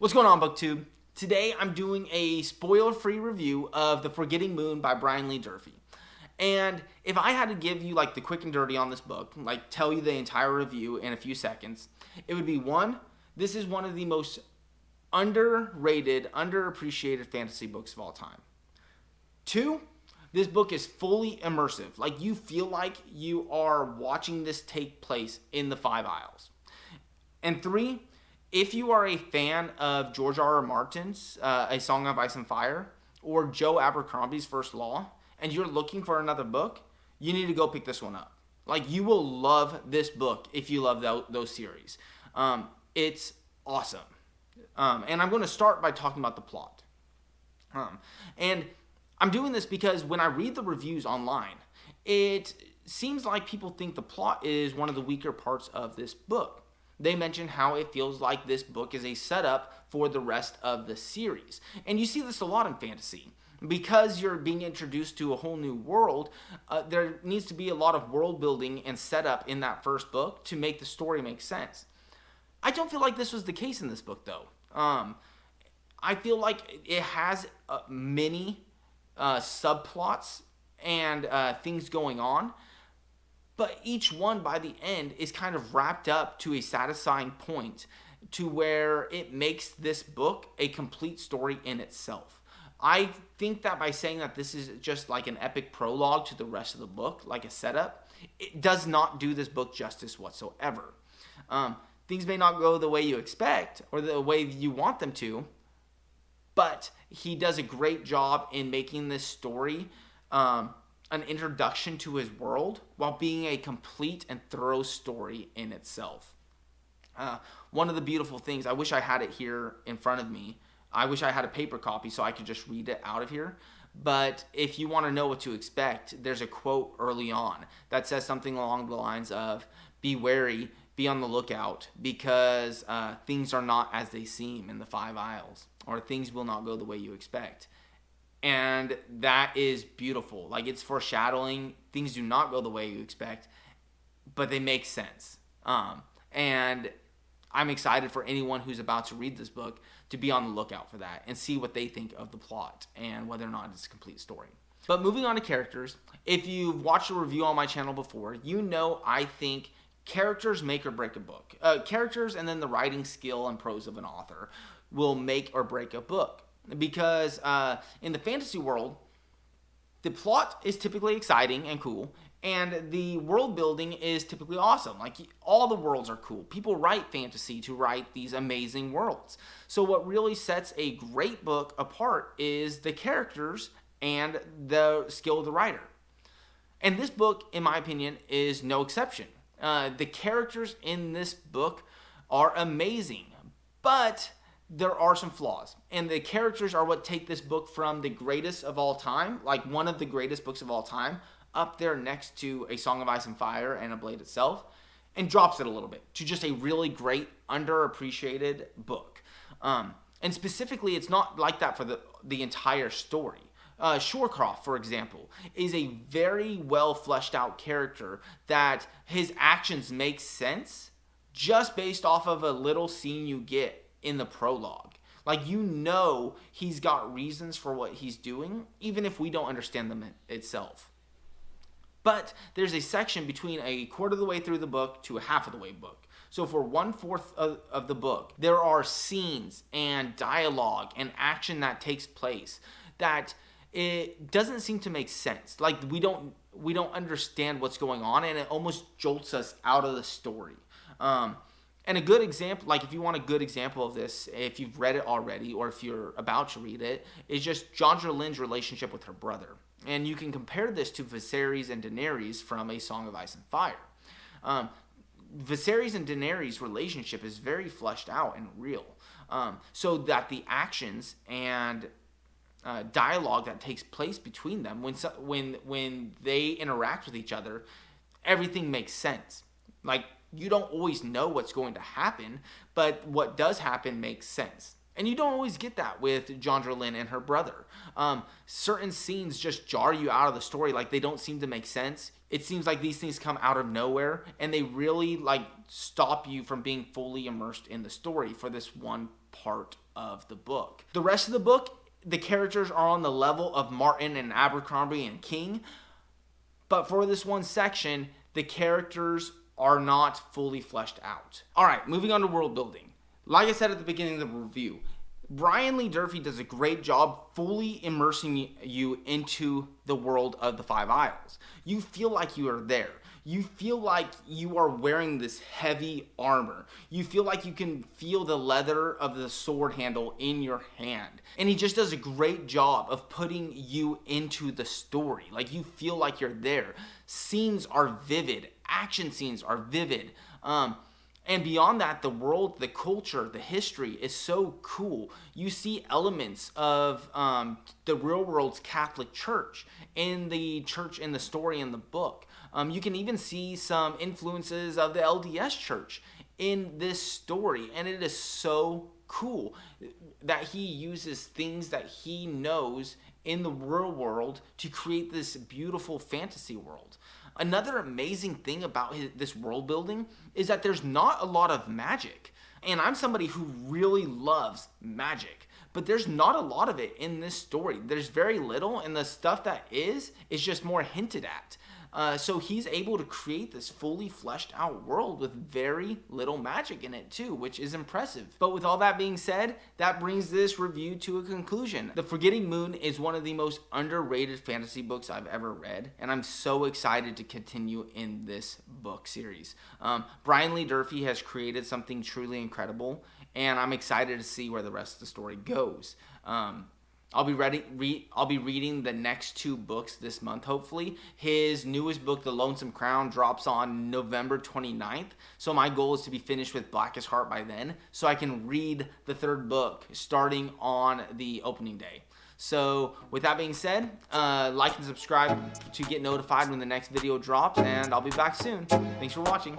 What's going on, BookTube? Today I'm doing a spoiler-free review of The Forgetting Moon by Brian Lee Durfee. And if I had to give you like the quick and dirty on this book, like tell you the entire review in a few seconds, it would be one, this is one of the most underrated, underappreciated fantasy books of all time. Two, this book is fully immersive. Like you feel like you are watching this take place in the Five Isles. And three, if you are a fan of George R.R. Martin's A Song of Ice and Fire or Joe Abercrombie's First Law, and you're looking for another book, you need to go pick this one up. Like, you will love this book if you love those series. It's awesome. And I'm going to start by talking about the plot. And I'm doing this because when I read the reviews online, it seems like people think the plot is one of the weaker parts of this book. They mention how it feels like this book is a setup for the rest of the series. And you see this a lot in fantasy. Because you're being introduced to a whole new world, there needs to be a lot of world building and setup in that first book to make the story make sense. I don't feel like this was the case in this book, though. I feel like it has many subplots and things going on. But each one, by the end, is kind of wrapped up to a satisfying point to where it makes this book a complete story in itself. I think that by saying that this is just like an epic prologue to the rest of the book, like a setup, it does not do this book justice whatsoever. Things may not go the way you expect or the way you want them to, but he does a great job in making this story an introduction to his world while being a complete and thorough story in itself. One of the beautiful things, I wish I had it here in front of me. I wish I had a paper copy so I could just read it out of here. But if you want to know what to expect, there's a quote early on that says something along the lines of, "Be wary, be on the lookout, because things are not as they seem in the Five Isles, or things will not go the way you expect." And that is beautiful. Like, it's foreshadowing. Things do not go the way you expect, but they make sense. And I'm excited for anyone who's about to read this book to be on the lookout for that and see what they think of the plot and whether or not it's a complete story. But moving on to characters, if you've watched a review on my channel before, you know I think characters make or break a book. Characters and then the writing skill and prose of an author will make or break a book. Because in the fantasy world, the plot is typically exciting and cool, and the world building is typically awesome. Like, all the worlds are cool. People write fantasy to write these amazing worlds. So what really sets a great book apart is the characters and the skill of the writer. And this book, in my opinion, is no exception. The characters in this book are amazing, but there are some flaws, and the characters are what take this book from the greatest of all time, like one of the greatest books of all time, up there next to A Song of Ice and Fire and A Blade itself, and drops it a little bit to just a really great, underappreciated book. And specifically, it's not like that for the entire story. Shorecroft, for example, is a very well fleshed out character that his actions make sense just based off of a little scene you get in the prologue. Like, you know he's got reasons for what he's doing, even if we don't understand them itself. But there's a section between a quarter of the way through the book to a half of the way book. So for 1/4 of the book, there are scenes and dialogue and action that takes place that it doesn't seem to make sense. Like, we don't understand what's going on, and it almost jolts us out of the story. And a good example, like if you want a good example of this, if you've read it already or if you're about to read it, is just Jandra Lynn's relationship with her brother. And you can compare this to Viserys and Daenerys from A Song of Ice and Fire. Viserys and Daenerys' relationship is very fleshed out and real, so that the actions and dialogue that takes place between them when they interact with each other, everything makes sense. Like, you don't always know what's going to happen, but what does happen makes sense. And you don't always get that with Jandra Lynn and her brother. Certain scenes just jar you out of the story, like they don't seem to make sense. It seems like these things come out of nowhere, and they really like stop you from being fully immersed in the story for this one part of the book. The rest of the book, the characters are on the level of Martin and Abercrombie and King, but for this one section, the characters are not fully fleshed out. All right, moving on to world building. Like I said at the beginning of the review, Brian Lee Durfee does a great job fully immersing you into the world of the Five Isles. You feel like you are there. You feel like you are wearing this heavy armor. You feel like you can feel the leather of the sword handle in your hand. And he just does a great job of putting you into the story. Like, you feel like you're there. Scenes are vivid. Action scenes are vivid. And beyond that, the world, the culture, the history is so cool. You see elements of the real world's Catholic Church in the story in the book. You can even see some influences of the LDS Church in this story. And it is so cool that he uses things that he knows in the real world to create this beautiful fantasy world. Another amazing thing about this world building is that there's not a lot of magic. And I'm somebody who really loves magic, but there's not a lot of it in this story. There's very little, and the stuff that is just more hinted at. So he's able to create this fully fleshed out world with very little magic in it too, which is impressive. But with all that being said, that brings this review to a conclusion. The Forgetting Moon is one of the most underrated fantasy books I've ever read, and I'm so excited to continue in this book series. Brian Lee Durfee has created something truly incredible, and I'm excited to see where the rest of the story goes. I'll be reading the next 2 books this month, hopefully. His newest book, The Lonesome Crown, drops on November 29th. So my goal is to be finished with Blackest Heart by then, so I can read the 3rd book starting on the opening day. So with that being said, like and subscribe to get notified when the next video drops, and I'll be back soon. Thanks for watching.